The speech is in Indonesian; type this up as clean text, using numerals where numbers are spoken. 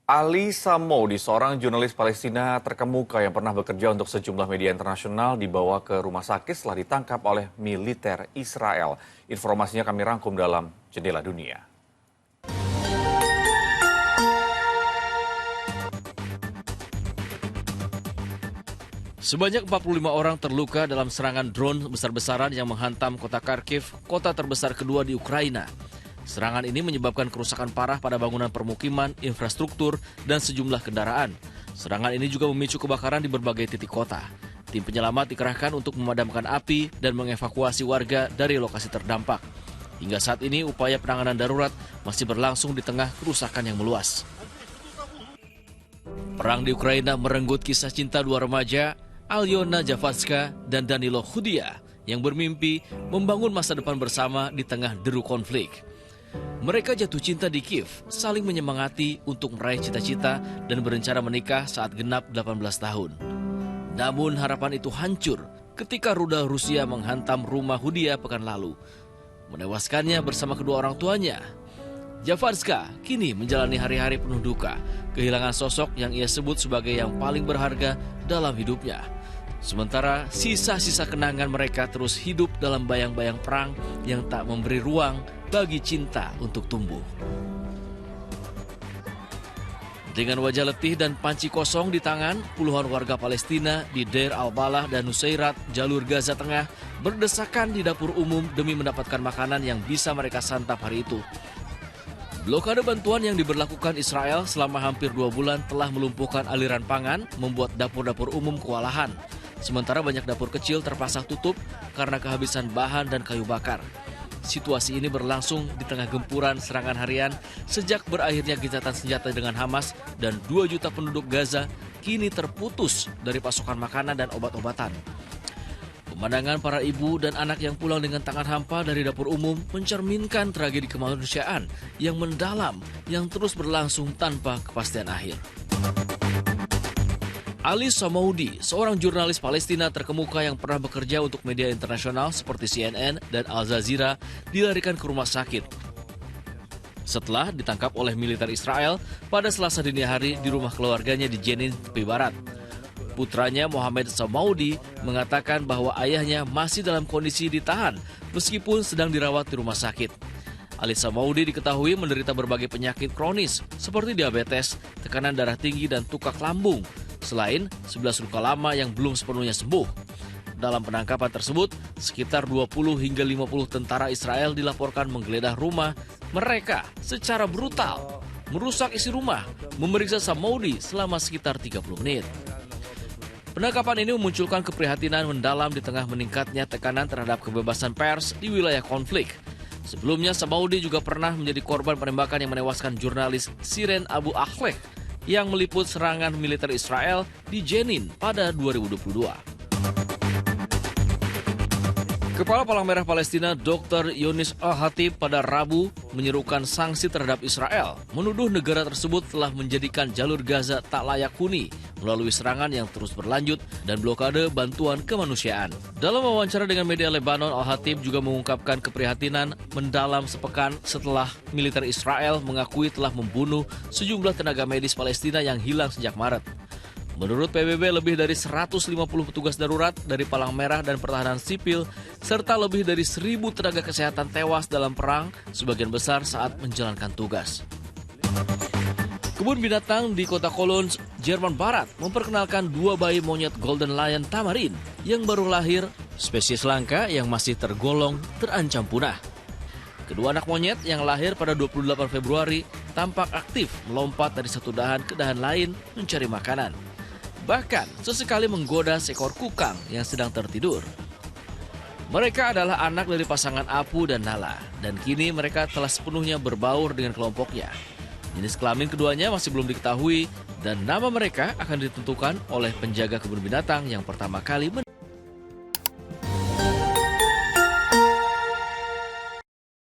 Ali Samoudi, seorang jurnalis Palestina terkemuka yang pernah bekerja untuk sejumlah media internasional, dibawa ke rumah sakit setelah ditangkap oleh militer Israel. Informasinya kami rangkum dalam Jendela Dunia. Sebanyak 45 orang terluka dalam serangan drone besar-besaran yang menghantam kota Kharkiv, kota terbesar kedua di Ukraina. Serangan ini menyebabkan kerusakan parah pada bangunan permukiman, infrastruktur, dan sejumlah kendaraan. Serangan ini juga memicu kebakaran di berbagai titik kota. Tim penyelamat dikerahkan untuk memadamkan api dan mengevakuasi warga dari lokasi terdampak. Hingga saat ini, upaya penanganan darurat masih berlangsung di tengah kerusakan yang meluas. Perang di Ukraina merenggut kisah cinta dua remaja, Alyona Javatska dan Danilo Khudia, yang bermimpi membangun masa depan bersama di tengah deru konflik. Mereka jatuh cinta di Kiev, saling menyemangati untuk meraih cita-cita dan berencana menikah saat genap 18 tahun. Namun harapan itu hancur ketika rudal Rusia menghantam rumah Khudia pekan lalu, menewaskannya bersama kedua orang tuanya. Javatska kini menjalani hari-hari penuh duka, kehilangan sosok yang ia sebut sebagai yang paling berharga dalam hidupnya. Sementara sisa-sisa kenangan mereka terus hidup dalam bayang-bayang perang yang tak memberi ruang bagi cinta untuk tumbuh. Dengan wajah letih dan panci kosong di tangan, puluhan warga Palestina di Deir al-Balah dan Nusairat, jalur Gaza Tengah, berdesakan di dapur umum demi mendapatkan makanan yang bisa mereka santap hari itu. Blokade bantuan yang diberlakukan Israel selama hampir 2 bulan telah melumpuhkan aliran pangan, membuat dapur-dapur umum kewalahan. Sementara banyak dapur kecil terpaksa tutup karena kehabisan bahan dan kayu bakar. Situasi ini berlangsung di tengah gempuran serangan harian sejak berakhirnya gencatan senjata dengan Hamas dan 2 juta penduduk Gaza kini terputus dari pasokan makanan dan obat-obatan. Pemandangan para ibu dan anak yang pulang dengan tangan hampa dari dapur umum mencerminkan tragedi kemanusiaan yang mendalam yang terus berlangsung tanpa kepastian akhir. Ali Samoudi, seorang jurnalis Palestina terkemuka yang pernah bekerja untuk media internasional seperti CNN dan Al Jazeera, dilarikan ke rumah sakit setelah ditangkap oleh militer Israel pada Selasa dini hari di rumah keluarganya di Jenin, tepi barat. Putranya Mohamed Samoudi mengatakan bahwa ayahnya masih dalam kondisi ditahan meskipun sedang dirawat di rumah sakit. Ali Samoudi diketahui menderita berbagai penyakit kronis seperti diabetes, tekanan darah tinggi, dan tukak lambung. Selain 11 luka lama yang belum sepenuhnya sembuh. Dalam penangkapan tersebut, sekitar 20 hingga 50 tentara Israel dilaporkan menggeledah rumah mereka secara brutal, merusak isi rumah, memeriksa Samoudi selama sekitar 30 menit. Penangkapan ini memunculkan keprihatinan mendalam di tengah meningkatnya tekanan terhadap kebebasan pers di wilayah konflik. Sebelumnya, Samoudi juga pernah menjadi korban penembakan yang menewaskan jurnalis Shirin Abu Akleh yang meliput serangan militer Israel di Jenin pada 2022. Kepala Palang Merah Palestina Dr. Yonis Al-Hatib pada Rabu menyerukan sanksi terhadap Israel, menuduh negara tersebut telah menjadikan jalur Gaza tak layak huni melalui serangan yang terus berlanjut dan blokade bantuan kemanusiaan. Dalam wawancara dengan media Lebanon, Al-Hatib juga mengungkapkan keprihatinan mendalam sepekan setelah militer Israel mengakui telah membunuh sejumlah tenaga medis Palestina yang hilang sejak Maret. Menurut PBB, lebih dari 150 petugas darurat dari Palang Merah dan Pertahanan Sipil, serta lebih dari 1.000 tenaga kesehatan tewas dalam perang, sebagian besar saat menjalankan tugas. Kebun binatang di kota Cologne, Jerman Barat, memperkenalkan 2 bayi monyet Golden Lion Tamarin yang baru lahir, spesies langka yang masih tergolong terancam punah. Kedua anak monyet yang lahir pada 28 Februari tampak aktif melompat dari satu dahan ke dahan lain mencari makanan. Bahkan sesekali menggoda seekor kukang yang sedang tertidur. Mereka adalah anak dari pasangan Apu dan Nala, dan kini mereka telah sepenuhnya berbaur dengan kelompoknya. Jenis kelamin keduanya masih belum diketahui, dan nama mereka akan ditentukan oleh penjaga kebun binatang yang pertama kali